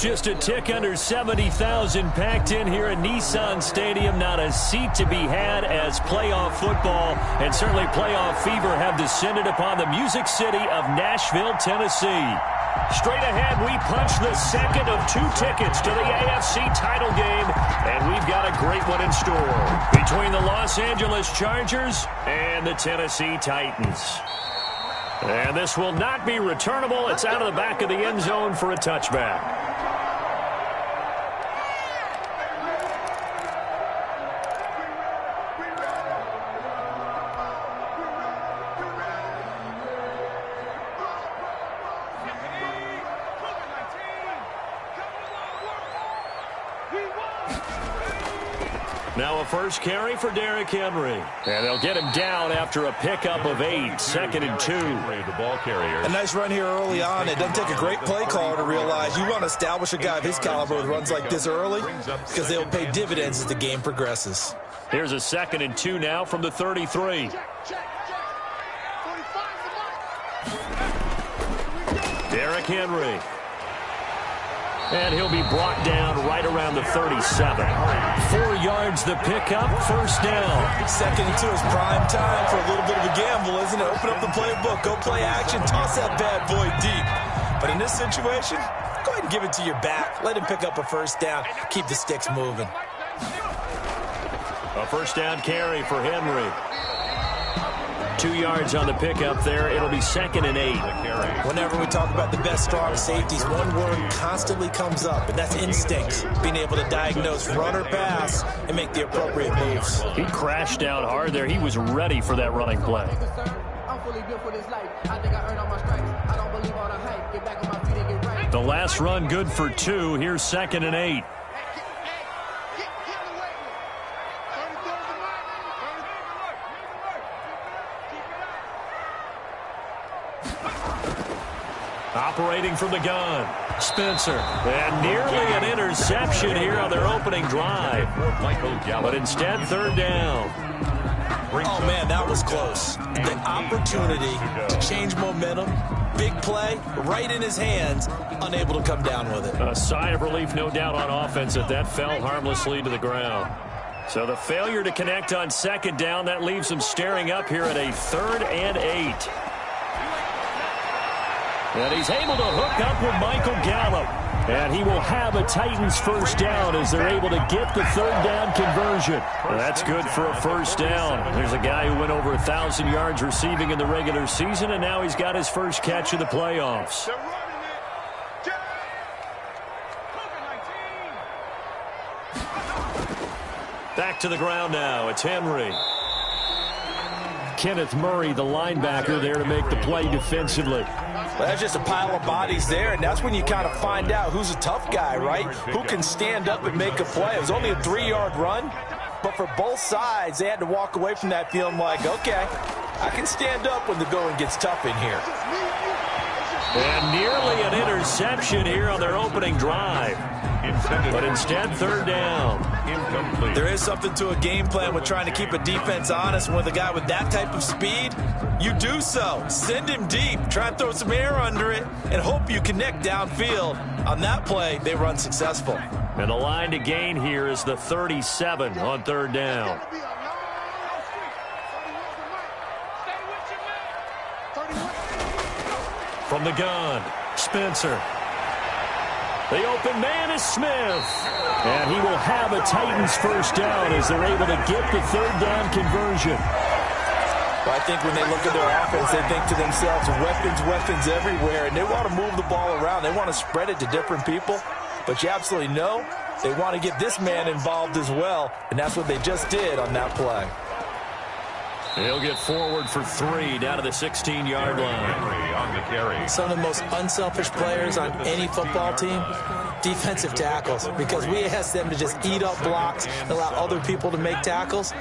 Just a tick under 70,000 packed in here at Nissan Stadium. Not a seat to be had as playoff football and certainly playoff fever have descended upon the Music City of Nashville, Tennessee. Straight ahead, we punch the second of 2 tickets to the AFC title game, and we've got a great one in store between the Los Angeles Chargers and the Tennessee Titans. And this will not be returnable. It's out of the back of the end zone for a touchback. Now a first carry for Derrick Henry. And they'll get him down after a pickup of 8. 2nd and 2. The ball carrier. A nice run here early on. It doesn't take a great play caller to realize you want to establish a guy of his caliber with runs like this early because they'll pay dividends as the game progresses. Here's a 2nd and 2 now from the 33. Derrick Henry. And he'll be brought down right around the 37. 4 yards the pickup, first down. 2nd and 2 is prime time for a little bit of a gamble, isn't it? Open up the playbook, go play action, toss that bad boy deep. But in this situation, go ahead and give it to your back. Let him pick up a first down, keep the sticks moving. A first down carry for Henry. 2 yards on the pickup there. It'll be 2nd and 8. Whenever we talk about the best strong safeties, one word constantly comes up, and that's instinct. Being able to diagnose run or pass and make the appropriate moves. He crashed out hard there. He was ready for that running play. The last run good for 2. Here's 2nd and 8. Operating from the gun, Spencer. And nearly an interception here on their opening drive. But instead, 3rd down. Oh, man, that was close. The opportunity to change momentum, big play, right in his hands, unable to come down with it. A sigh of relief, no doubt, on offense that fell harmlessly to the ground. So the failure to connect on 2nd down, that leaves him staring up here at a 3rd and 8. And he's able to hook up with Michael Gallup. And he will have a Titans first down as they're able to get the 3rd down conversion. Well, that's good for a first down. There's a guy who went over 1,000 yards receiving in the regular season, and now he's got his first catch of the playoffs. Back to the ground now. It's Henry. Kenneth Murray, the linebacker, there to make the play defensively. Well, that's just a pile of bodies there, and that's when you kind of find out who's a tough guy, right? Who can stand up and make a play. It was only a 3-yard run, but for both sides, they had to walk away from that feeling like, okay, I can stand up when the going gets tough in here. And nearly an interception here on their opening drive. But instead, 3rd down. Incomplete. There is something to a game plan with trying to keep a defense honest. And with a guy with that type of speed, you do so. Send him deep. Try and throw some air under it and hope you connect downfield. On that play, they run successful. And the line to gain here is the 37 on 3rd down. From the gun, Spencer. The open man is Smith. And he will have a Titans first down as they're able to get the 3rd down conversion. Well, I think when they look at their offense, they think to themselves, weapons everywhere, and they want to move the ball around. They want to spread it to different people. But you absolutely know they want to get this man involved as well, and that's what they just did on that play. He'll get forward for 3 down to the 16-yard line. On the carry. Some of the most unselfish players on any football team, defensive tackles, because we ask them to just eat up blocks and allow other people to make tackles.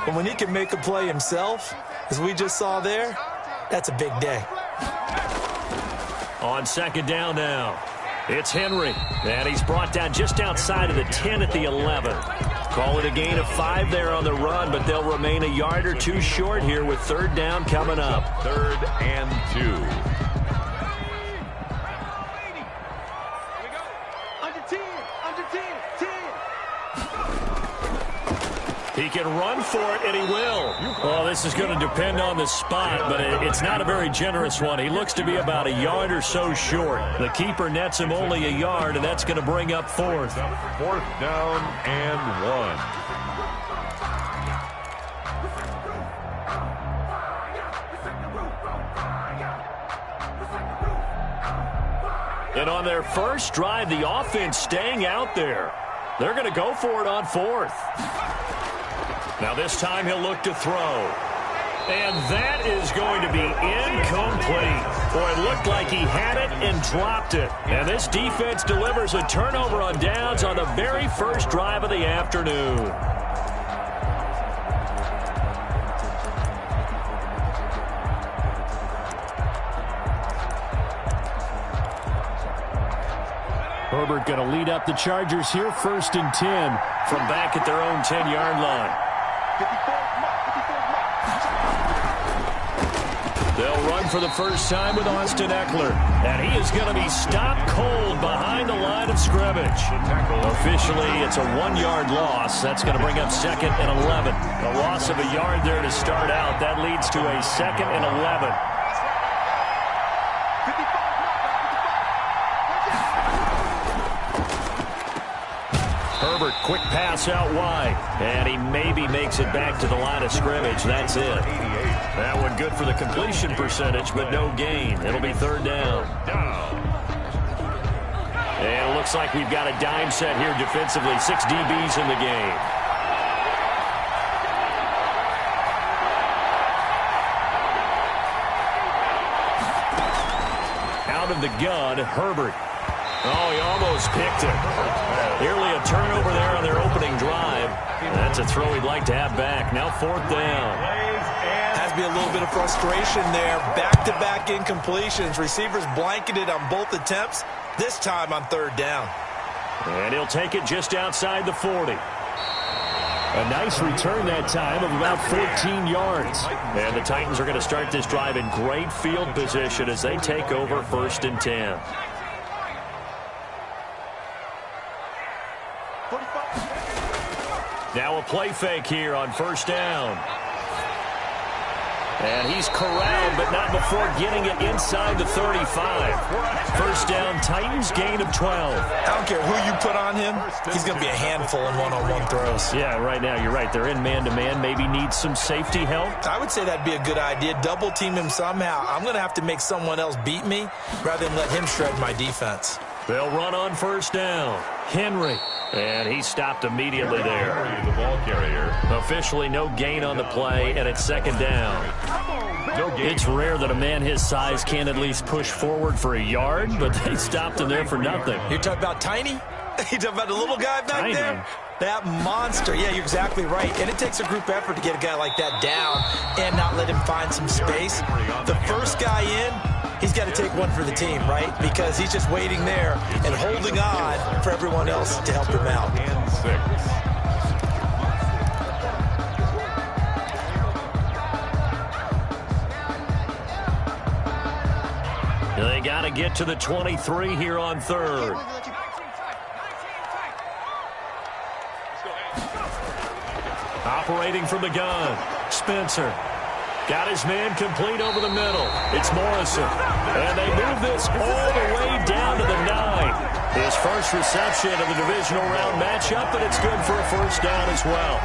But when he can make a play himself, as we just saw there, that's a big day. On 2nd down now, it's Henry. And he's brought down just outside of the 10 at the 11. Call it a gain of 5 there on the run, but they'll remain a yard or 2 short here with 3rd down coming up. 3rd and 2. He can run for it, and he will. Well, this is going to depend on the spot, but it's not a very generous one. He looks to be about a yard or so short. The keeper nets him only a yard, and that's going to bring up fourth. Fourth down and 1. And on their first drive, the offense staying out there. They're going to go for it on fourth. Now this time he'll look to throw. And that is going to be incomplete. Boy, it looked like he had it and dropped it. And this defense delivers a turnover on downs on the very first drive of the afternoon. Herbert going to lead up the Chargers here, 1st and 10 from back at their own 10-yard line. They'll run for the first time with Austin Eckler, and he is going to be stopped cold behind the line of scrimmage. Officially, it's a 1-yard loss. That's going to bring up 2nd and 11. A loss of a yard there to start out. That leads to a 2nd and 11. Herbert, quick pass out wide, and he maybe makes it back to the line of scrimmage. That's it. That one good for the completion percentage, but no gain. It'll be 3rd down. And it looks like we've got a dime set here defensively. 6 DBs in the game. Out of the gun, Herbert. Oh, he almost picked it. Nearly a turnover there on their opening drive. That's a throw he'd like to have back. Now 4th down. Has to be a little bit of frustration there. Back-to-back incompletions. Receivers blanketed on both attempts. This time on 3rd down. And he'll take it just outside the 40. A nice return that time of about 14 yards. And the Titans are going to start this drive in great field position as they take over 1st and 10. Now a play fake here on 1st down. And he's corralled, but not before getting it inside the 35. 1st down, Titans, gain of 12. I don't care who you put on him. He's going to be a handful in one-on-one throws. Yeah, right now, you're right. They're in man-to-man. Maybe needs some safety help. I would say that'd be a good idea. Double team him somehow. I'm going to have to make someone else beat me rather than let him shred my defense. They'll run on 1st down. Henry. And he stopped immediately there. The ball carrier. Officially no gain on the play, and it's 2nd down. No gain. It's rare that a man his size can at least push forward for a yard, but they stopped him there for nothing. You're talking about Tiny? You're talking about the little guy back Tiny. there? That monster. Yeah, you're exactly right. And it takes a group effort to get a guy like that down and not let him find some space. The first guy in, he's got to take one for the team, right? Because he's just waiting there and holding on for everyone else to help him out. And 6. They got to get to the 23 here on 3rd. Operating from the gun, Spencer. Got his man complete over the middle. It's Morrison. And they move this all the way down to the 9. His first reception of the divisional round matchup, but it's good for a 1st down as well.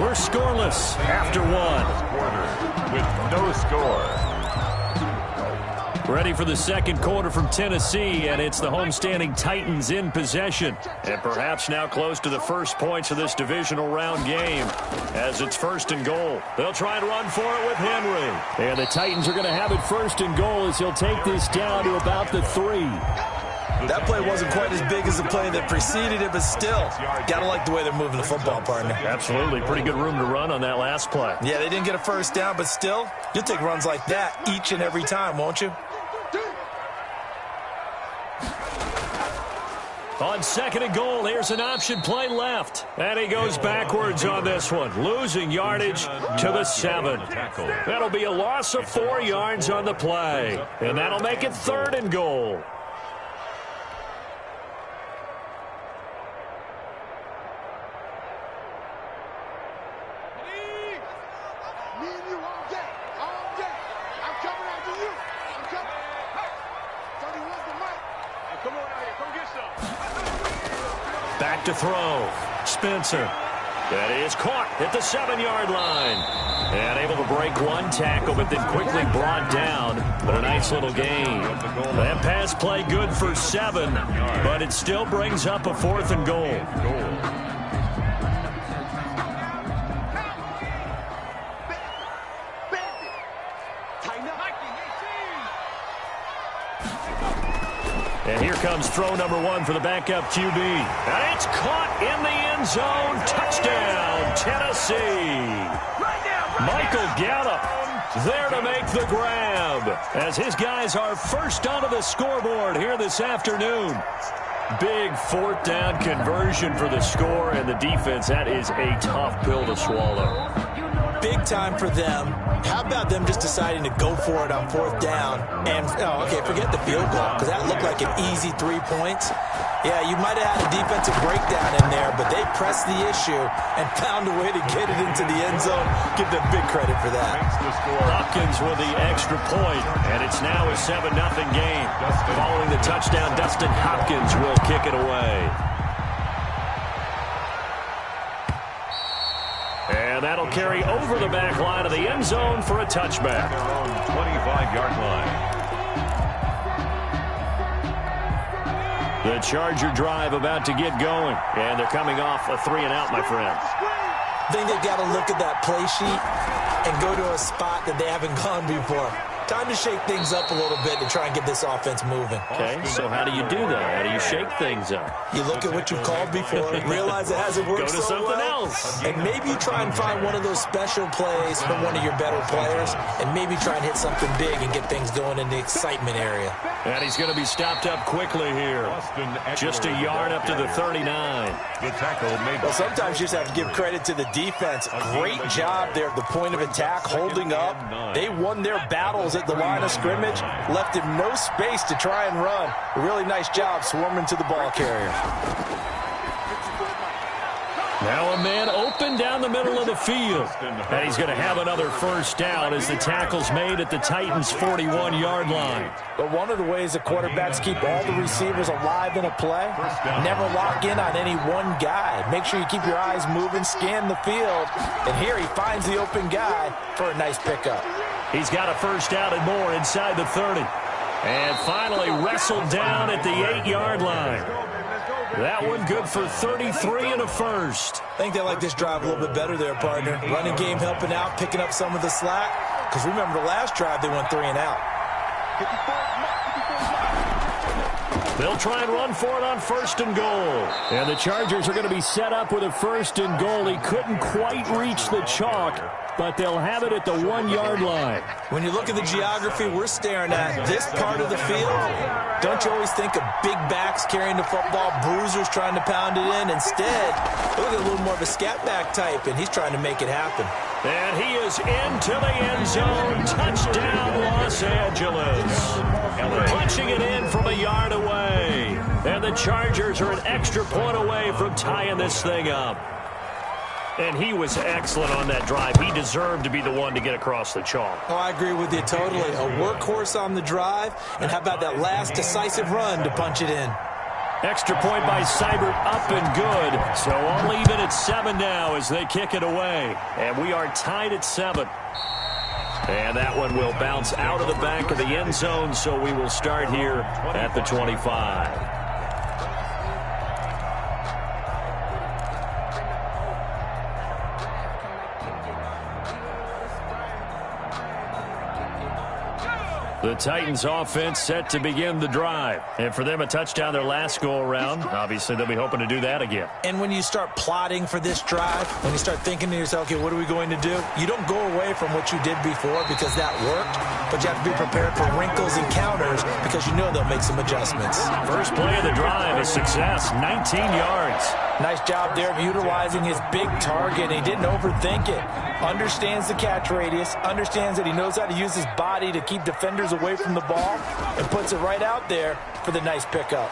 We're scoreless after 1. Quarter with no score. Ready for the 2nd quarter from Tennessee, and it's the homestanding Titans in possession. And perhaps now close to the first points of this divisional round game as it's 1st and goal. They'll try and run for it with Henry. And the Titans are going to have it 1st and goal as he'll take this down to about the 3. That play wasn't quite as big as the play that preceded it, but still, gotta like the way they're moving the football, partner. Absolutely. Pretty good room to run on that last play. Yeah, they didn't get a 1st down, but still, you'll take runs like that each and every time, won't you? On 2nd and goal, here's an option play left. And he goes backwards on this one, losing yardage to the 7. That'll be a loss of 4 yards on the play. And that'll make it 3rd and goal. to throw. Spencer. That is caught at the 7-yard line. And able to break one tackle, but then quickly brought down. But a nice little gain. That pass play good for 7, but it still brings up a 4th and goal. And here comes throw number 1 for the backup QB. And it's caught in the end zone. Touchdown, Tennessee. Michael Gallup there to make the grab as his guys are first onto the scoreboard here this afternoon. Big 4th down conversion for the score, and the defense, that is a tough pill to swallow. Big time for them. How about them just deciding to go for it on 4th down? And, okay, forget the field goal, because that looked like an easy 3 points. Yeah, you might have had a defensive breakdown in there, but they pressed the issue and found a way to get it into the end zone. Give them big credit for that. Hopkins with the extra point, and it's now a 7-0 game. Following the touchdown, Dustin Hopkins will kick it away. And that'll carry over the back line of the end zone for a touchback. Their own 25-yard line. The Charger drive about to get going, and they're coming off a 3-and-out, my friend. I think they've got to look at that play sheet and go to a spot that they haven't gone before. Time to shake things up a little bit to try and get this offense moving. Okay, so how do you do that? How do you shake things up? You look at what you've called before, realize it hasn't worked Go to so something well, else. and maybe try and find one of those special plays from one of your better players, and maybe try and hit something big and get things going in the excitement area. And he's going to be stopped up quickly here. Just a yard up to the 39. The tackle made. Well, sometimes you just have to give credit to the defense. Great job there at the point of attack, holding up. They won their battles at the line of scrimmage, left him no space to try and run. A really nice job swarming to the ball carrier. Now a man open down the middle of the field. And he's going to have another first down as the tackle's made at the Titans' 41-yard line. But one of the ways the quarterbacks keep all the receivers alive in a play, never lock in on any one guy. Make sure you keep your eyes moving, scan the field. And here he finds the open guy for a nice pickup. He's got a first down and more inside the 30. And finally wrestled down at the 8-yard line. That one good for 33 and a first. I think they like this drive a little bit better there, partner. Running game helping out, picking up some of the slack. Because remember the last drive, they went 3 and out. They'll try and run for it on 1st and goal. And the Chargers are going to be set up with a 1st and goal. He couldn't quite reach the chalk, but they'll have it at the 1-yard line. When you look at the geography we're staring at, this part of the field, don't you always think of big backs carrying the football, bruisers trying to pound it in? Instead, look at a little more of a scat back type, and he's trying to make it happen. And he is into the end zone. Touchdown, Los Angeles. Punching it in from a yard away. And the Chargers are an extra point away from tying this thing up. And he was excellent on that drive. He deserved to be the one to get across the chalk. Oh, I agree with you totally. A workhorse on the drive. And how about that last decisive run to punch it in? Extra point by Seibert, up and good. So all even at 7 now as they kick it away. And we are tied at 7. And that one will bounce out of the back of the end zone, so we will start here at the 25. The Titans offense set to begin the drive. And for them, a touchdown their last go-around. Obviously, they'll be hoping to do that again. And when you start plotting for this drive, when you start thinking to yourself, okay, what are we going to do? You don't go away from what you did before because that worked, but you have to be prepared for wrinkles and counters because you know they'll make some adjustments. First play of the drive, a success, 19 yards. Nice job there of utilizing his big target. He didn't overthink it. Understands the catch radius, understands that he knows how to use his body to keep defenders away from the ball, and puts it right out there for the nice pickup.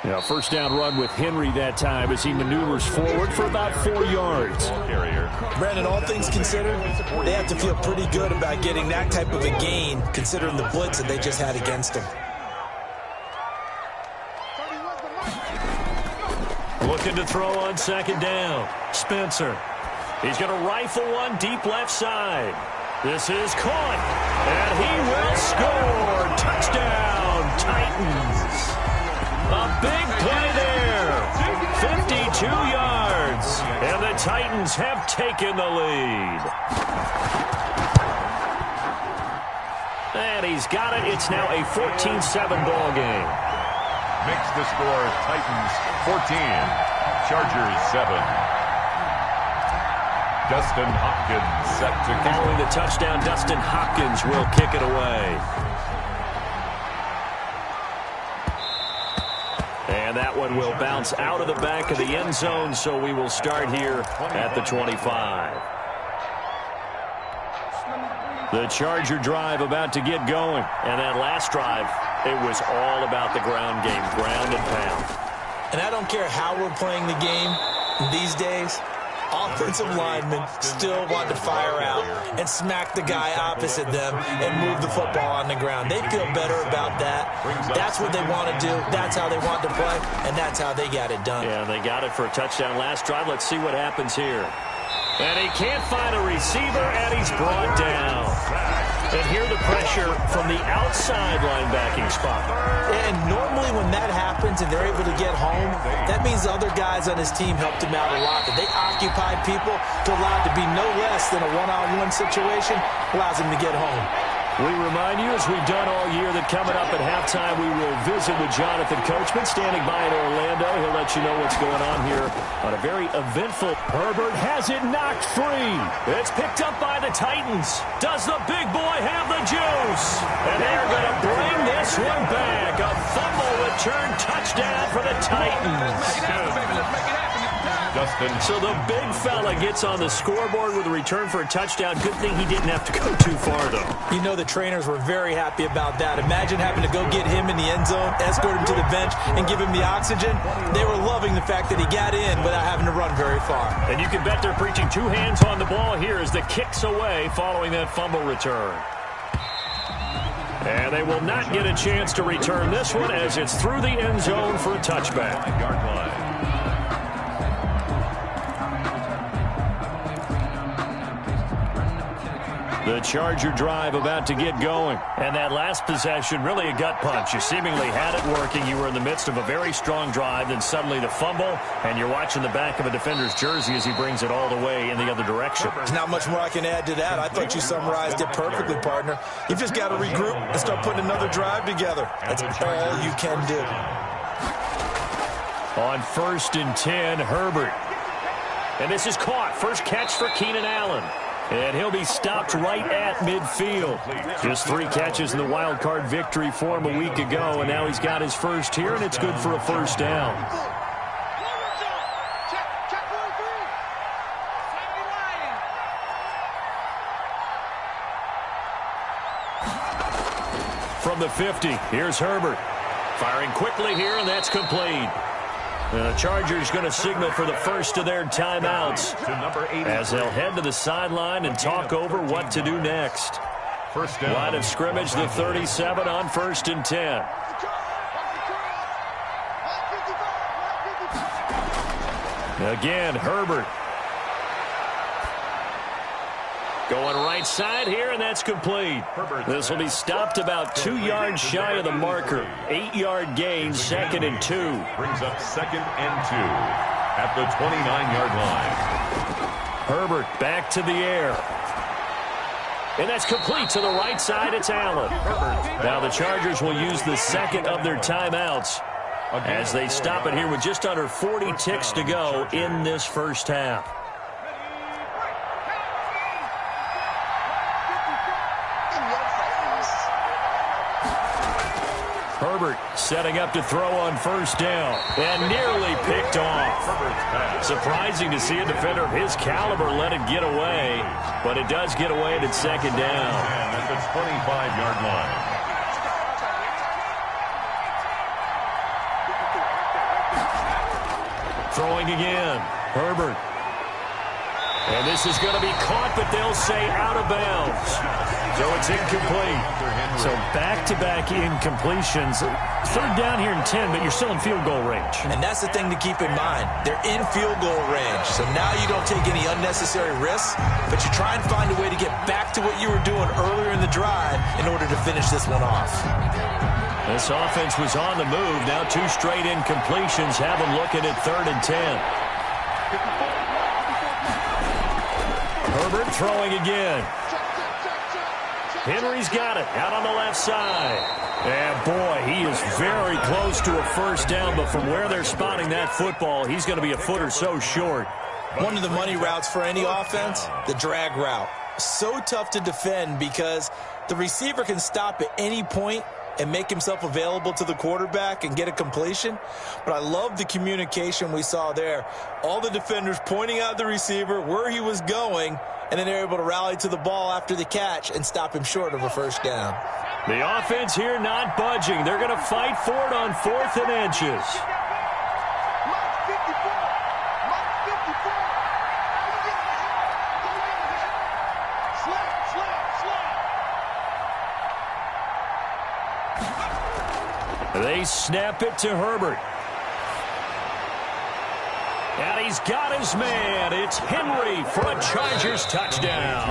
Yeah, first down run with Henry that time as he maneuvers forward for about 4 yards. Brandon, all things considered, they have to feel pretty good about getting that type of a gain considering the blitz that they just had against them. Looking to throw on second down. Spencer. He's going to rifle one deep left side. This is caught. And he will score. Touchdown, Titans. A big play there. 52 yards. And the Titans have taken the lead. And he's got it. It's now a 14-7 ball game. Makes the score Titans 14, Chargers 7. Dustin Hopkins set to kick. Following the touchdown, Dustin Hopkins will kick it away. And that one will bounce out of the back of the end zone, so we will start here at the 25. The Charger drive about to get going. And that last drive, it was all about the ground game, ground and pound. And I don't care how we're playing the game these days, offensive linemen still want to fire out and smack the guy opposite them and move the football on the ground. They feel better about that. That's what they want to do. That's how they want to play, and that's how they got it done. Yeah, they got it for a touchdown last drive. Let's see what happens here. And he can't find a receiver, and he's brought down. And here the pressure from the outside linebacking spot. And normally when that happens and they're able to get home, that means the other guys on his team helped him out a lot. That they occupied people to allow it to be no less than a one-on-one situation, allows him to get home. We remind you, as we've done all year, that coming up at halftime, we will visit with Jonathan Coachman, standing by in Orlando. He'll let you know what's going on here on a very eventful. Herbert has it knocked free. It's picked up by the Titans. Does the big boy have the juice? And they're going to bring this one back. A fumble return touchdown for the Titans. Dustin. So the big fella gets on the scoreboard with a return for a touchdown. Good thing he didn't have to go too far, though. You know the trainers were very happy about that. Imagine having to go get him in the end zone, escort him to the bench, and give him the oxygen. They were loving the fact that he got in without having to run very far. And you can bet they're preaching two hands on the ball here as the kick's away following that fumble return. And they will not get a chance to return this one as it's through the end zone for a touchback. Yard line. The Charger drive about to get going. And that last possession, really a gut punch. You seemingly had it working. You were in the midst of a very strong drive. Then suddenly the fumble, and you're watching the back of a defender's jersey as he brings it all the way in the other direction. There's not much more I can add to that. I thought you summarized it perfectly, partner. You've just got to regroup and start putting another drive together. That's all you can do. On 1st and 10, Herbert. And this is caught. First catch for Keenan Allen. And he'll be stopped right at midfield. Just 3 catches in the wild card victory for him a week ago, and now he's got his first here, and it's good for a first down. From the 50, here's Herbert. Firing quickly here, and that's complete. The Chargers going to signal for the first of their timeouts as they'll head to the sideline and talk over what to do next. First down. Line of scrimmage, the 37 on 1st and 10. Again, Herbert. Going right side here, and that's complete. This will be stopped about 2 yards shy of the marker. 8-yard gain, 2nd and 2. Brings up 2nd and 2 at the 29-yard line. Herbert back to the air. And that's complete to the right side. It's Allen. Now the Chargers will use the second of their timeouts as they stop it here with just under 40 ticks to go in this first half. Herbert setting up to throw on 1st down and nearly picked off. Surprising to see a defender of his caliber let it get away, but it does get away at 2nd down. And at the 25-yard line. Throwing again, Herbert. And this is going to be caught, but they'll say out of bounds. So it's incomplete. So back-to-back incompletions. Third down here in 10, but you're still in field goal range. And that's the thing to keep in mind. They're in field goal range. So now you don't take any unnecessary risks, but you try and find a way to get back to what you were doing earlier in the drive in order to finish this one off. This offense was on the move. Now 2 straight incompletions have them looking at 3rd and 10. Herbert throwing again. Henry's got it out on the left side. And boy, he is very close to a first down, but from where they're spotting that football, he's going to be a foot or so short. One of the money routes for any offense, the drag route. So tough to defend because the receiver can stop at any point and make himself available to the quarterback and get a completion. But I love the communication we saw there. All the defenders pointing out the receiver, where he was going, and then they're able to rally to the ball after the catch and stop him short of a first down. The offense here not budging. They're going to fight for it on 4th and inches. They snap it to Herbert. And he's got his man. It's Henry for a Chargers touchdown.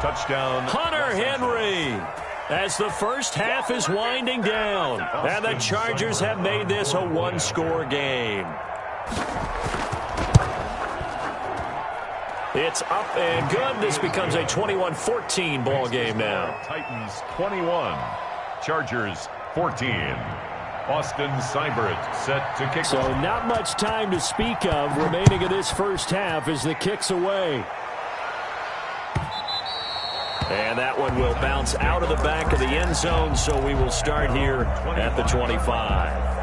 Touchdown. Hunter Henry. As the first half is winding down. And the Chargers have made this a 1-score game. It's up and good. This becomes a 21-14 ball game now. Titans 21. Chargers 14. Austin Seibert set to kick. So not much time to speak of remaining in this first half as the kick's away. And that one will bounce out of the back of the end zone, so we will start here at the 25.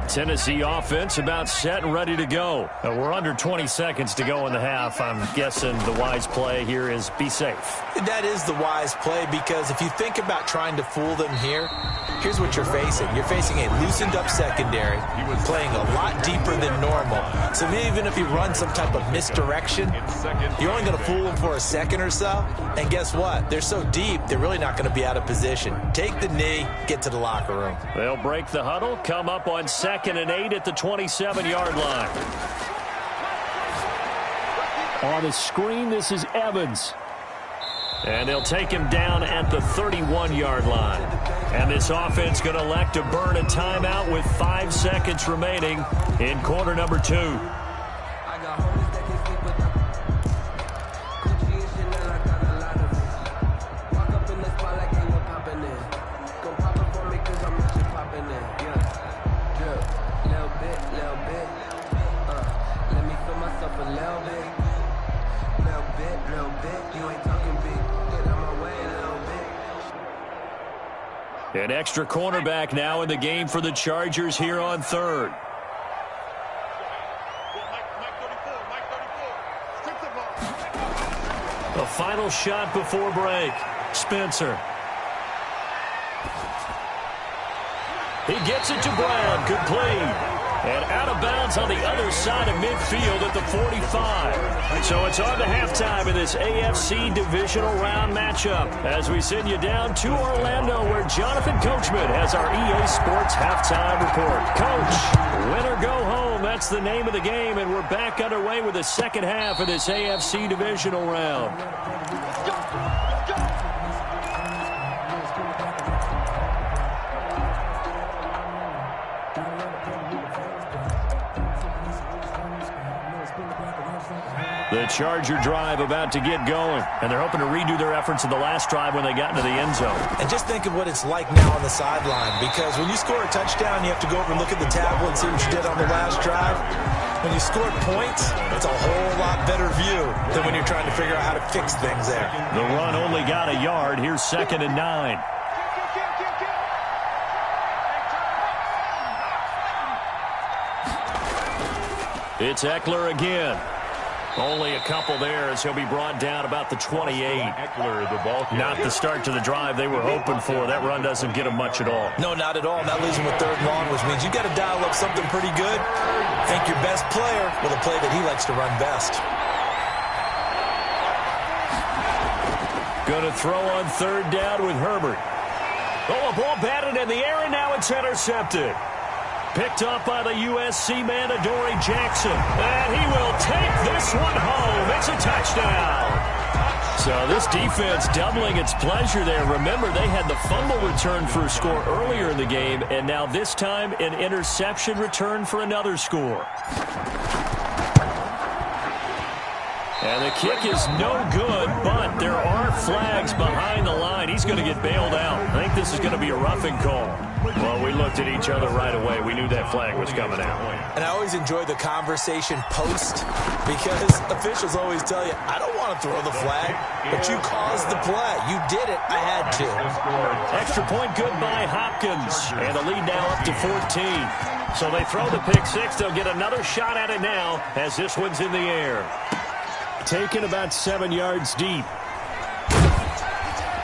Tennessee offense about set and ready to go. We're under 20 seconds to go in the half. I'm guessing the wise play here is be safe. That is the wise play because if you think about trying to fool them here, here's what you're facing. You're facing a loosened up secondary, playing a lot deeper than normal. So even if you run some type of misdirection, you're only going to fool them for a second or so. And guess what? They're so deep, they're really not going to be out of position. Take the knee, get to the locker room. They'll break the huddle, come up on 2nd and 8 at the 27-yard line. On the screen, this is Evans. And they'll take him down at the 31-yard line. And this offense going to elect to burn a timeout with 5 seconds remaining in quarter number 2. An extra cornerback now in the game for the Chargers here on 3rd. A final shot before break. Spencer. He gets it to Brown. Complete. And out of bounds on the other side of midfield at the 45. So it's on to halftime in this AFC Divisional Round matchup as we send you down to Orlando where Jonathan Coachman has our EA Sports Halftime Report. Coach, win or go home, that's the name of the game, and we're back underway with the second half of this AFC Divisional Round. The Charger drive about to get going, and they're hoping to redo their efforts in the last drive when they got into the end zone. And just think of what it's like now on the sideline, because when you score a touchdown, you have to go over and look at the tablet and see what you did on the last drive. When you score points, it's a whole lot better view than when you're trying to figure out how to fix things there. The run only got a yard. Here's 2nd and 9. It's Eckler again. Only a couple there as he'll be brought down about the 28. Not the start to the drive they were hoping for. That run doesn't get them much at all. No, not at all. That leaves him with 3rd and long, which means you got to dial up something pretty good. Thank your best player with a play that he likes to run best. Going to throw on 3rd down with Herbert. Oh, a ball batted in the air, and now it's intercepted. Picked up by the USC man, Adoree Jackson. And he will take this one home. It's a touchdown. So this defense doubling its pleasure there. Remember, they had the fumble return for a score earlier in the game, and now this time an interception return for another score. And the kick is no good, but there are flags behind the line. He's going to get bailed out. I think this is going to be a roughing call. Well, we looked at each other right away. We knew that flag was coming out. And I always enjoy the conversation post because officials always tell you, I don't want to throw the flag, but you caused the play. You did it. I had to. Extra point good by Hopkins. And the lead now up to 14. So they throw the pick six. They'll get another shot at it now as this one's in the air. Taken about 7 yards deep.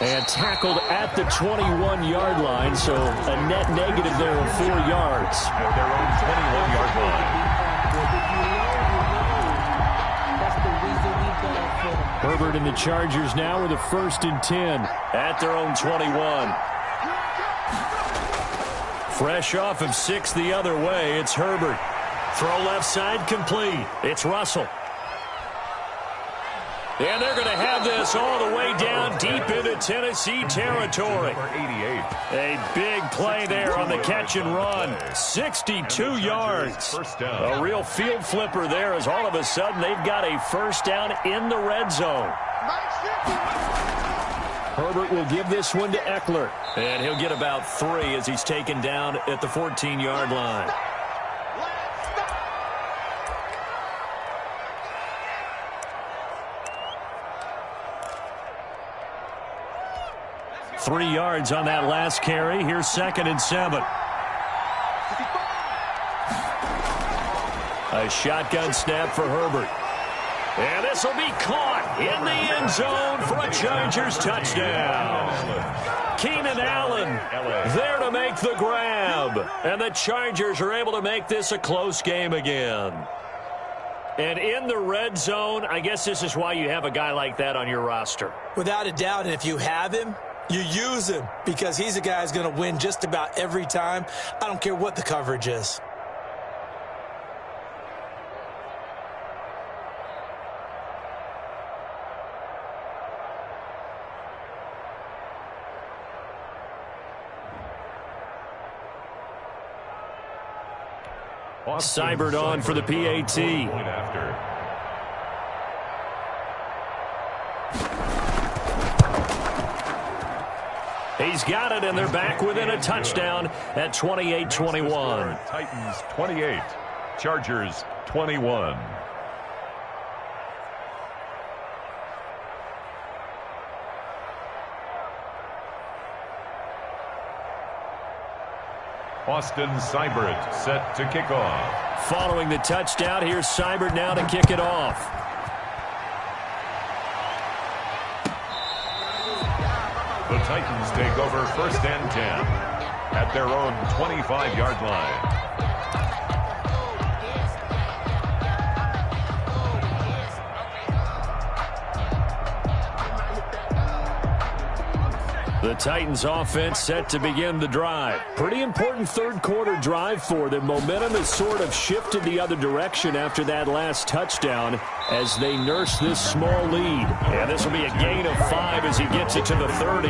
And tackled at the 21-yard line, so a net negative there of 4 yards. At their own 21-yard line. Herbert and the Chargers now with a 1st and 10 at their own 21. Fresh off of 6 the other way, it's Herbert. Throw left side complete. It's Russell. And they're going to have this all the way down deep into Tennessee territory. A big play there on the catch and run. 62 yards. A real field flipper there as all of a sudden they've got a 1st down in the red zone. Herbert will give this one to Eckler. And he'll get about 3 as he's taken down at the 14-yard line. Three yards on that last carry. Here's 2nd and 7. A shotgun snap for Herbert. And this will be caught in the end zone for a Chargers touchdown. Keenan Allen there to make the grab. And the Chargers are able to make this a close game again. And in the red zone, I guess this is why you have a guy like that on your roster. Without a doubt, and if you have him, you use him because he's a guy who's going to win just about every time. I don't care what the coverage is. Seibert on for the PAT. He's got it, and they're back within a touchdown at 28-21. Titans 28, Chargers 21. Austin Seibert set to kick off. Following the touchdown, here's Seibert now to kick it off. The Titans take over 1st and 10 at their own 25-yard line. The Titans offense set to begin the drive. Pretty important 3rd quarter drive for them. Momentum has sort of shifted the other direction after that last touchdown as they nurse this small lead. And this will be a gain of 5 as he gets it to the 30.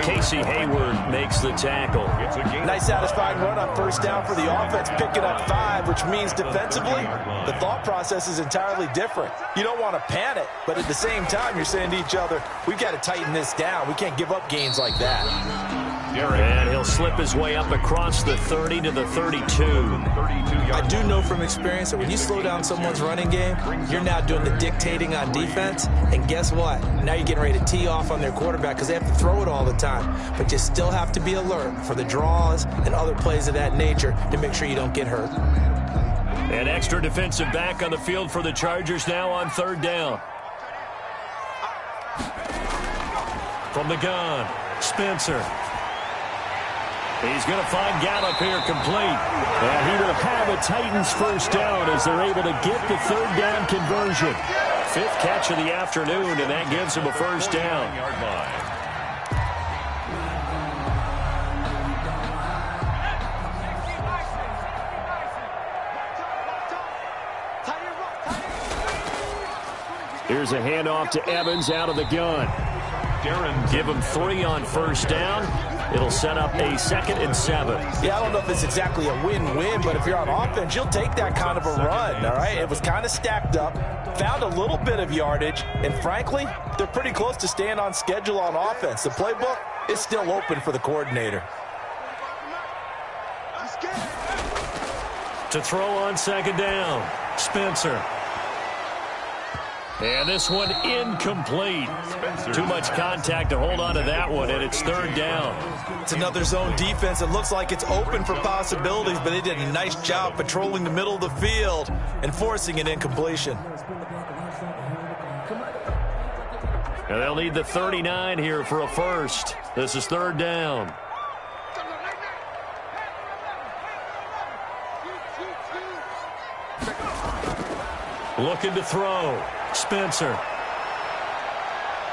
Casey Hayward makes the tackle. Nice satisfying run on 1st down for the offense, picking up 5, which means defensively, the thought process is entirely different. You don't want to panic, but at the same time, you're saying to each other, we've got to tighten this down. We can't give up gains like that. And he'll slip his way up across the 30 to the 32. I do know from experience that when you slow down someone's running game, you're now doing the dictating on defense. And guess what? Now you're getting ready to tee off on their quarterback because they have to throw it all the time. But you still have to be alert for the draws and other plays of that nature to make sure you don't get hurt. An extra defensive back on the field for the Chargers now on third down. From the gun, Spencer. He's going to find Gallup here complete. And he will have a Titans first down as they're able to get the third down conversion. Fifth catch of the afternoon, and that gives him a first down. Here's a handoff to Evans out of the gun. Give him 3 on first down. It'll set up a 2nd and 7. Yeah, I don't know if it's exactly a win-win, but if you're on offense, you'll take that kind of a run, all right? It was kind of stacked up, found a little bit of yardage, and frankly, they're pretty close to staying on schedule on offense. The playbook is still open for the coordinator. To throw on 2nd down, Spencer. And this one incomplete. Too much contact to hold on to that one, and it's third down. It's another zone defense. It looks like it's open for possibilities, but they did a nice job patrolling the middle of the field and forcing an incompletion. And they'll need the 39 here for a first. This is third down. Looking to throw. Spencer.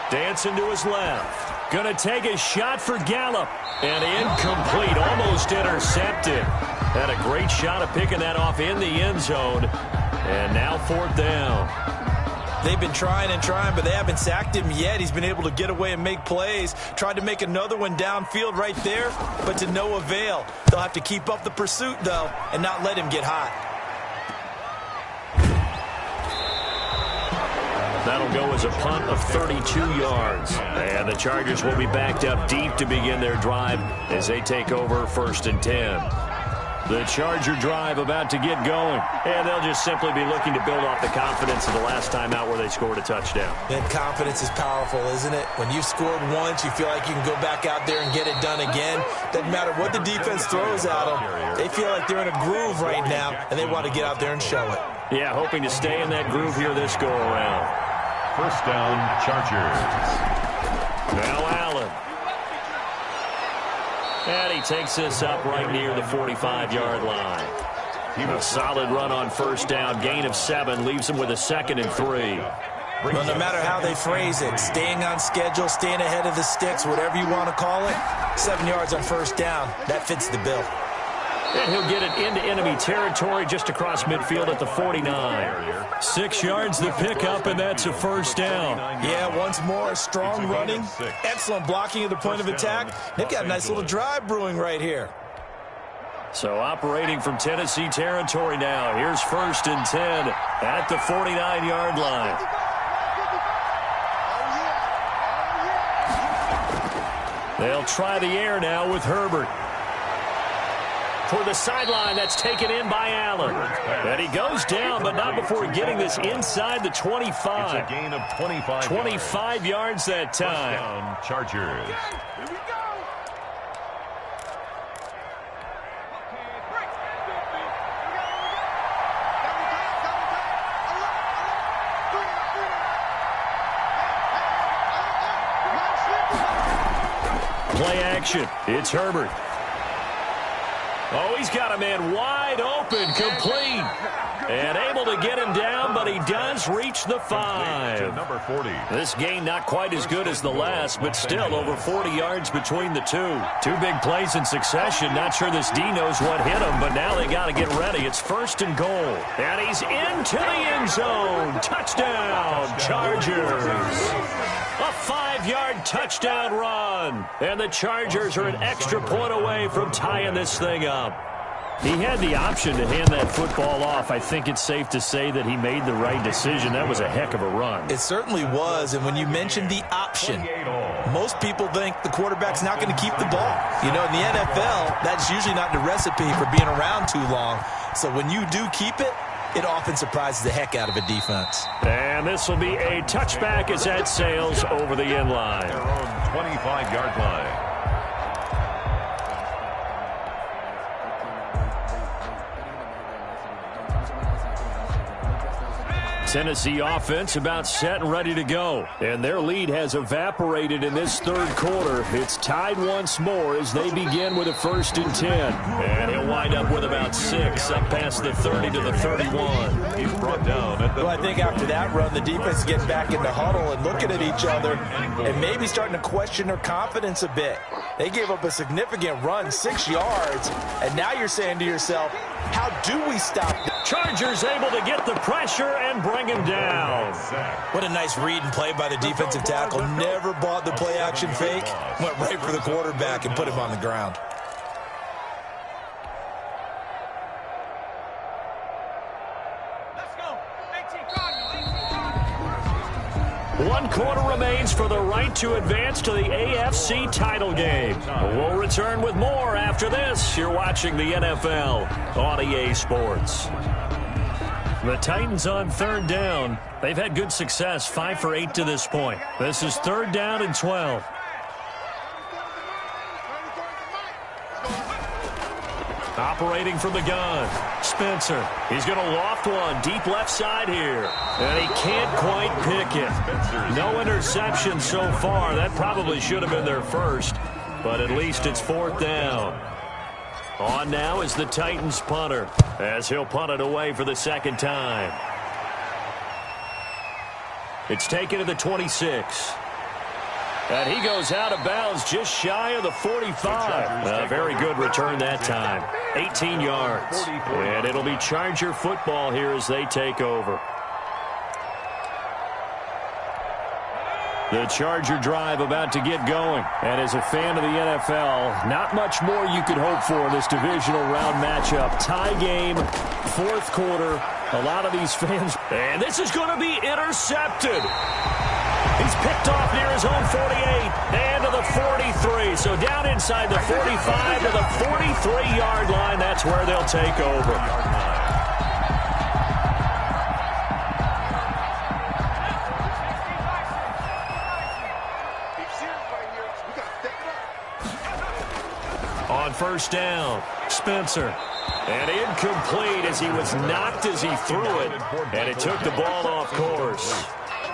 Dancing to his left. Going to take a shot for Gallup. And incomplete. Almost intercepted. Had a great shot of picking that off in the end zone. And now fourth down. They've been trying and trying, but they haven't sacked him yet. He's been able to get away and make plays. Tried to make another one downfield right there, but to no avail. They'll have to keep up the pursuit, though, and not let him get hot. That'll go as a punt of 32 yards. And the Chargers will be backed up deep to begin their drive as they take over 1st and 10. The Charger drive about to get going. And they'll just simply be looking to build off the confidence of the last time out where they scored a touchdown. And confidence is powerful, isn't it? When you've scored once, you feel like you can go back out there and get it done again. Doesn't matter what the defense throws at them. They feel like they're in a groove right now, and they want to get out there and show it. Yeah, hoping to stay in that groove here this go-around. First down, Chargers. Now Allen. And he takes this up right near the 45-yard line. A solid run on first down. Gain of 7 leaves him with a 2nd and 3. Well, no matter how they phrase it, staying on schedule, staying ahead of the sticks, whatever you want to call it, 7 yards on first down, that fits the bill. And he'll get it into enemy territory just across midfield at the 49. 6 yards the pickup, and that's a first down. Yeah, once more, strong running, excellent blocking at the point of attack. They've got a nice little drive brewing right here. So operating from Tennessee territory now. Here's 1st and 10 at the 49-yard line. They'll try the air now with Herbert. For the sideline, that's taken in by Allen. And he goes down, but not before getting this inside the 25. It's a gain of 25 25 yards that time. Down, Chargers. Play action. It's Herbert. Oh, he's got a man wide open, complete. And able to get him down, but he does reach the 5. Number 40. This gain not quite as good as the last, but still over 40 yards between the two. 2 big plays in succession. Not sure this D knows what hit him, but now they got to get ready. It's 1st and goal. And he's into the end zone. Touchdown, Chargers. A 5-yard touchdown run. And the Chargers are an extra point away from tying this thing up. He had the option to hand that football off. I think it's safe to say that he made the right decision. That was a heck of a run. It certainly was. And when you mentioned the option, most people think the quarterback's not going to keep the ball. You know, in the NFL, that's usually not the recipe for being around too long. So when you do keep it, it often surprises the heck out of a defense. And this will be a touchback as that sails over the end line. Their own 25-yard line. Tennessee offense about set and ready to go. And their lead has evaporated in this third quarter. It's tied once more as they begin with a 1st and 10. And he'll wind up with about 6 up past the 30 to the 31. He's brought down at the... Well, I think after that run, the defense gets back in the huddle and looking at each other and maybe starting to question their confidence a bit. They gave up a significant run, 6 yards, and now you're saying to yourself, how do we stop them? Chargers able to get the pressure and bring him down. What a nice read and play by the defensive tackle. Never bought the play-action fake. Went right for the quarterback and put him on the ground. One quarter remains for the right to advance to the AFC title game. We'll return with more after this. You're watching the NFL on EA Sports. The Titans on 3rd down. They've had good success, 5 for 8 to this point. This is 3rd down and 12. Operating from the gun, Spencer. He's going to loft one deep left side here. And he can't quite pick it. No interception so far. That probably should have been their first. But at least it's 4th down. On now is the Titans punter, as he'll punt it away for the 2nd time. It's taken to the 26. And he goes out of bounds just shy of the 45. A very good return that time. 18 yards. And it'll be Charger football here as they take over. The Charger drive about to get going. And as a fan of the NFL, not much more you could hope for in this divisional round matchup. Tie game, 4th quarter. A lot of these fans. And this is going to be intercepted. He's picked off near his own 48 and to the 43. So down inside the 45 to the 43-yard line. That's where they'll take over. On 1st down, Spencer. And incomplete as he was knocked as he threw it. And it took the ball off course.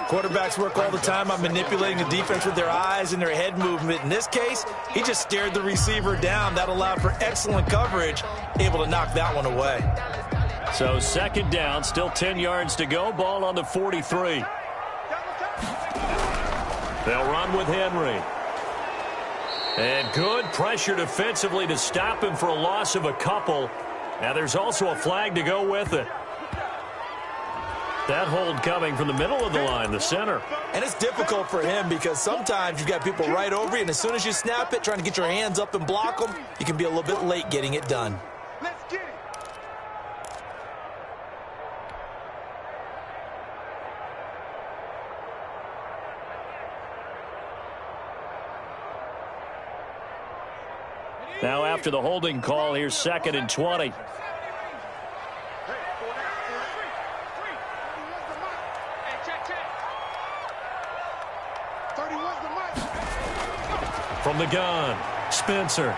Quarterbacks work all the time on manipulating the defense with their eyes and their head movement. In this case, he just stared the receiver down. That allowed for excellent coverage, able to knock that one away. So 2nd down, still 10 yards to go. Ball on the 43. They'll run with Henry. And good pressure defensively to stop him for a loss of a couple. Now there's also a flag to go with it. That hold coming from the middle of the line, the center. And it's difficult for him because sometimes you've got people right over you, and as soon as you snap it, trying to get your hands up and block them, you can be a little bit late getting it done. Let's get it. Now after the holding call, here's 2nd and 20. From the gun, Spencer.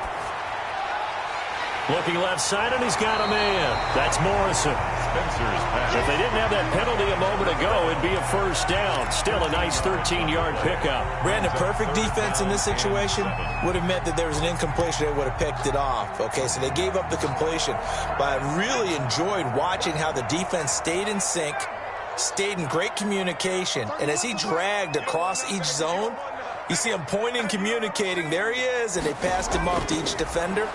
Looking left side, and he's got a man. That's Morrison. If they didn't have that penalty a moment ago, it'd be a 1st down. Still a nice 13-yard pickup. Brandon, perfect defense in this situation would have meant that there was an incompletion. They would have picked it off. Okay, so they gave up the completion. But I really enjoyed watching how the defense stayed in sync, stayed in great communication. And as he dragged across each zone, you see him pointing, communicating. There he is, and they passed him off to each defender.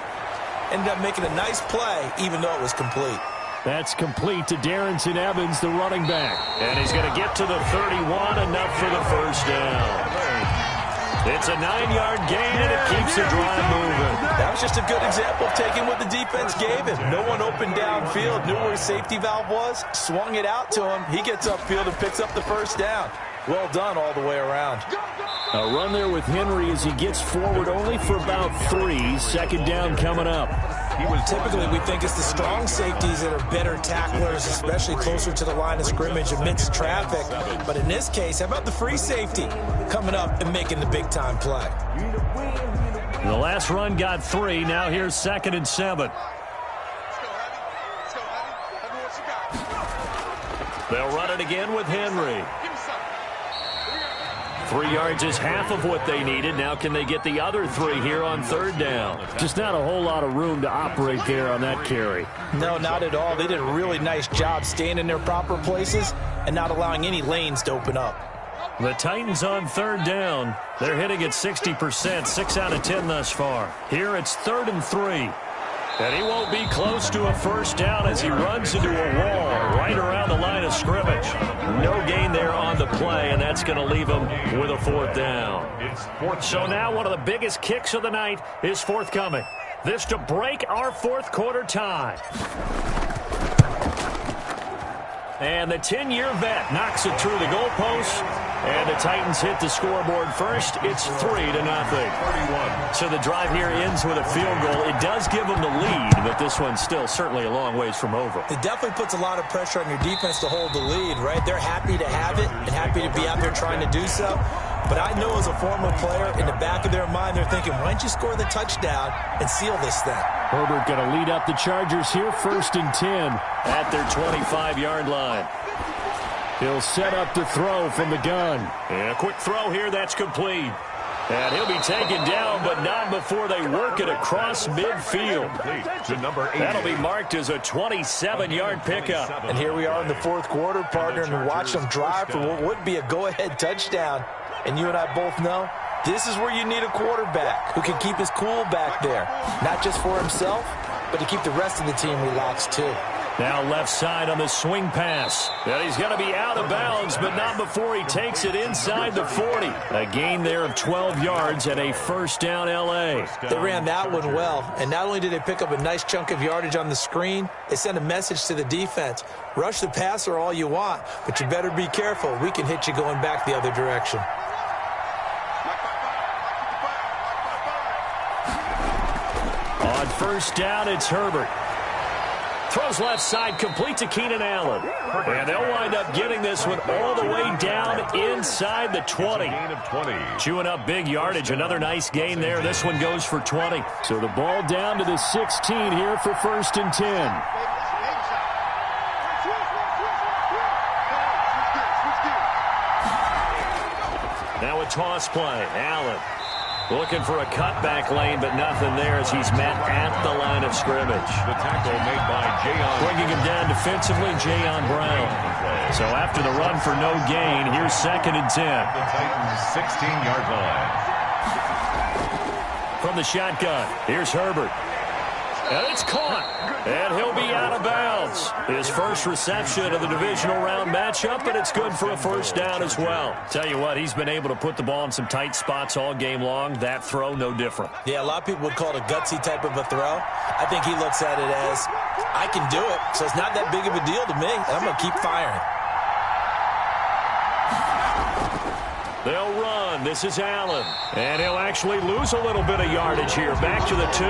Ended up making a nice play, even though it was complete. That's complete to Darrington Evans, the running back. And he's going to get to the 31, enough for the 1st down. It's a 9-yard gain, and it keeps the drive moving. That was just a good example of taking what the defense gave him. No one opened downfield, knew where his safety valve was, swung it out to him. He gets upfield and picks up the 1st down. Well done all the way around. A run there with Henry as he gets forward only for about 3. 2nd down coming up. Typically, we think it's the strong safeties that are better tacklers, especially closer to the line of scrimmage amidst traffic. But in this case, how about the free safety coming up and making the big-time play? The last run got 3. Now here's 2nd and 7. They'll run it again with Henry. 3 yards is half of what they needed. Now can they get the other 3 here on 3rd down? Just not a whole lot of room to operate there on that carry. No, not at all. They did a really nice job staying in their proper places and not allowing any lanes to open up. The Titans on 3rd down. They're hitting at 60%, 6 out of 10 thus far. Here it's 3rd and 3. And he won't be close to a 1st down as he runs into a wall right around the line of scrimmage. No gain there on the play, and that's going to leave him with a 4th down. So now one of the biggest kicks of the night is forthcoming. This to break our 4th quarter tie. And the 10-year vet knocks it through the goalpost. And the Titans hit the scoreboard first. It's 3-0. So the drive here ends with a field goal. It does give them the lead, but this one's still certainly a long ways from over. It definitely puts a lot of pressure on your defense to hold the lead, right? They're happy to have it and happy to be out there trying to do so. But I know as a former player, in the back of their mind, they're thinking, why don't you score the touchdown and seal this thing? Herbert going to lead up the Chargers here, 1st and 10. At their 25-yard line. He'll set up the throw from the gun. And a quick throw here, that's complete. And he'll be taken down, but not before they work it across midfield. That'll be marked as a 27-yard pickup. And here we are in the 4th quarter, partner, and watch them drive for what would be a go-ahead touchdown. And you and I both know this is where you need a quarterback who can keep his cool back there. Not just for himself, but to keep the rest of the team relaxed too. Now left side on the swing pass. And he's going to be out of bounds, but not before he takes it inside the 40. A gain there of 12 yards and a 1st down L.A. They ran that one well, and not only did they pick up a nice chunk of yardage on the screen, they sent a message to the defense. Rush the passer all you want, but you better be careful. We can hit you going back the other direction. On 1st down, it's Herbert. Throws left side, complete to Keenan Allen. And they'll wind up getting this one all the way down inside the 20. Chewing up big yardage. Another nice gain there. This one goes for 20. So the ball down to the 16 here for 1st and 10. Now a toss play. Allen looking for a cutback lane, but nothing there as he's met at the line of scrimmage. The tackle made by Jayon. Bringing him down defensively, Jayon Brown. So after the run for no gain, here's 2nd and 10. The Titans' 16-yard line. From the shotgun, here's Herbert. And it's caught. And he'll be out of bounds. His first reception of the divisional round matchup, but it's good for a 1st down as well. Tell you what, he's been able to put the ball in some tight spots all game long. That throw, no different. Yeah, a lot of people would call it a gutsy type of a throw. I think he looks at it as, I can do it, so it's not that big of a deal to me, and I'm going to keep firing. They'll run. This is Allen. And he'll actually lose a little bit of yardage here. Back to the 2.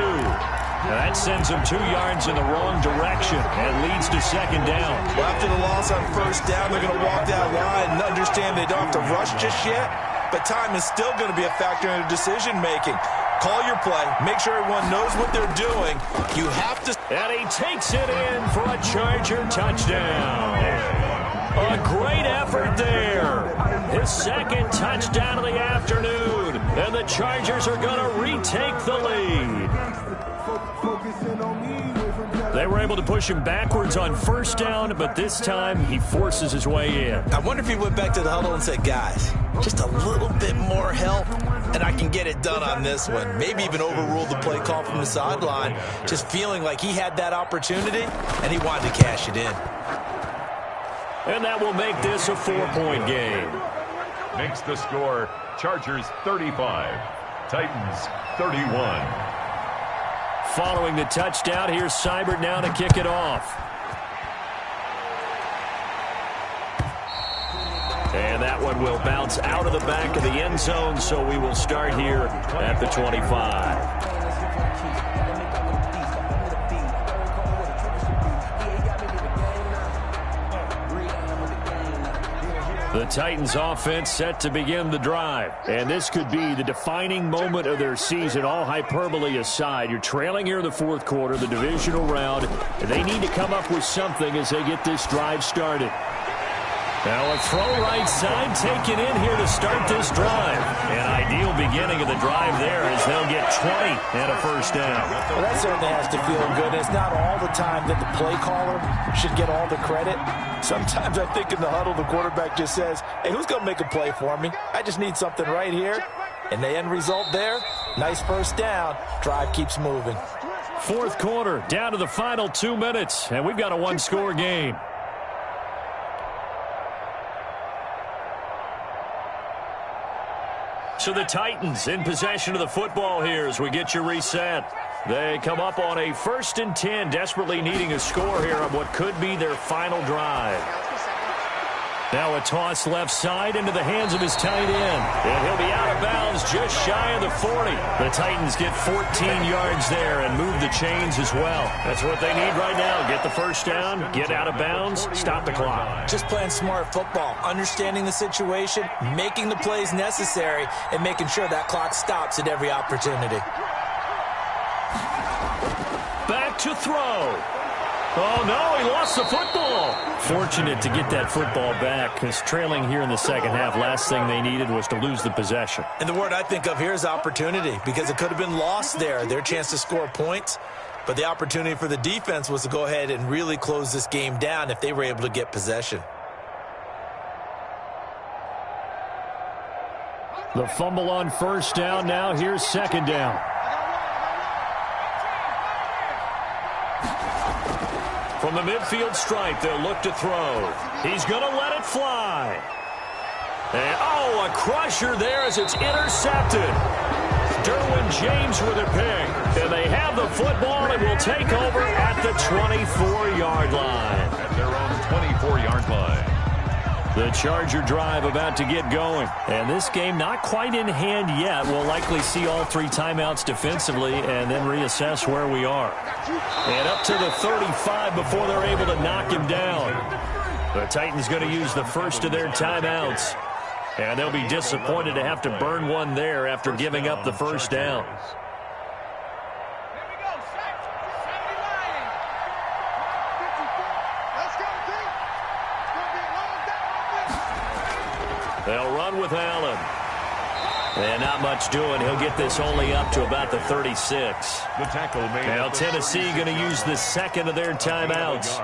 And that sends him 2 yards in the wrong direction and leads to 2nd down. Well, after the loss on 1st down, they're going to walk that line and understand they don't have to rush just yet. But time is still going to be a factor in their decision-making. Call your play. Make sure everyone knows what they're doing. You have to... And he takes it in for a Charger touchdown. A great effort there. His 2nd touchdown of the afternoon. And the Chargers are going to retake the lead. They were able to push him backwards on 1st down, but this time he forces his way in. I wonder if he went back to the huddle and said, guys, just a little bit more help, and I can get it done on this one. Maybe even overruled the play call from the sideline, just feeling like he had that opportunity, and he wanted to cash it in. And that will make this a 4-point game. Makes the score Chargers 35, Titans 31. Following the touchdown, here's Seibert now to kick it off. And that one will bounce out of the back of the end zone, so we will start here at the 25. The Titans offense set to begin the drive. And this could be the defining moment of their season, all hyperbole aside. You're trailing here in the 4th quarter, the divisional round. And they need to come up with something as they get this drive started. Now a throw right side taken in here to start this drive. An ideal beginning of the drive there as they'll get 20 and a first down. Well, that certainly has to feel good. It's not all the time that the play caller should get all the credit. Sometimes I think in the huddle the quarterback just says, hey, who's going to make a play for me? I just need something right here. And the end result there, nice first down. Drive keeps moving. Fourth quarter, down to the final 2 minutes, and we've got a one-score game. So the Titans in possession of the football here as we get you reset. They come up on a 1st and 10, desperately needing a score here on what could be their final drive. Now a toss left side into the hands of his tight end. And he'll be out of bounds just shy of the 40. The Titans get 14 yards there and move the chains as well. That's what they need right now. Get the first down, get out of bounds, stop the clock. Just playing smart football, understanding the situation, making the plays necessary, and making sure that clock stops at every opportunity. Back to throw. Oh, no, he lost the football. Fortunate to get that football back because trailing here in the second half, last thing they needed was to lose the possession. And the word I think of here is opportunity because it could have been lost there, their chance to score points. But the opportunity for the defense was to go ahead and really close this game down if they were able to get possession. The fumble on first down. Now here's second down. From the midfield stripe, they'll look to throw. He's going to let it fly. And, oh, a crusher there as it's intercepted. Derwin James with a pick. And they have the football and will take over at the 24-yard line. At their own 24-yard line. The Charger drive about to get going. And this game not quite in hand yet. We'll likely see all 3 timeouts defensively and then reassess where we are. And up to the 35 before they're able to knock him down. The Titans going to use the first of their timeouts. And they'll be disappointed to have to burn one there after giving up the first down. They'll run with Allen. And not much doing. He'll get this only up to about the 36. The tackle made. Now Tennessee going to use the second of their timeouts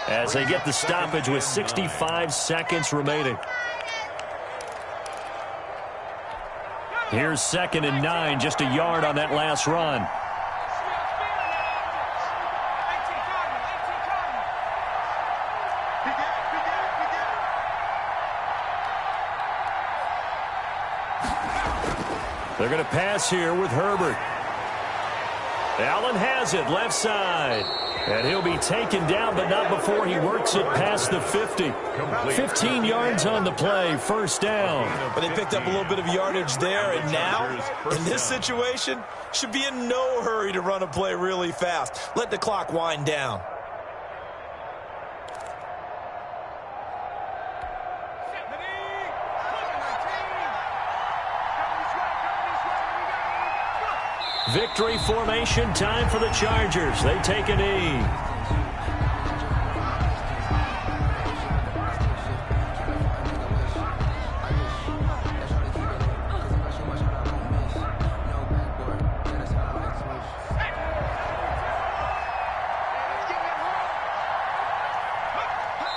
as they get the stoppage with 65 seconds remaining. Here's 2nd and 9, just a yard on that last run. They're going to pass here with Herbert. Allen has it, left side. And he'll be taken down, but not before he works it past the 50. 15 yards on the play, first down. But they picked up a little bit of yardage there, and now, in this situation, should be in no hurry to run a play really fast. Let the clock wind down. Victory formation, time for the Chargers. They take a knee.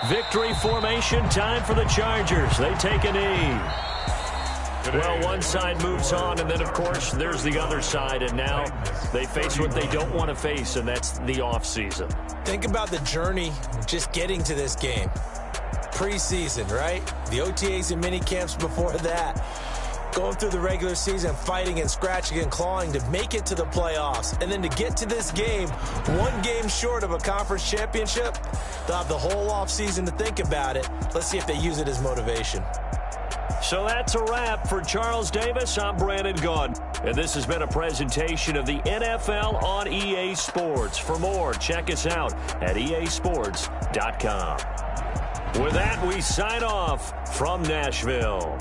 Victory formation, time for the Chargers. They take a knee. Well, one side moves on, and then, of course, there's the other side, and now they face what they don't want to face, and that's the offseason. Think about the journey just getting to this game. Preseason, right? The OTAs and mini camps before that. Going through the regular season, fighting and scratching and clawing to make it to the playoffs. And then to get to this game, one game short of a conference championship, they'll have the whole offseason to think about it. Let's see if they use it as motivation. So that's a wrap for Charles Davis. I'm Brandon Gaudin. And this has been a presentation of the NFL on EA Sports. For more, check us out at easports.com. With that, we sign off from Nashville.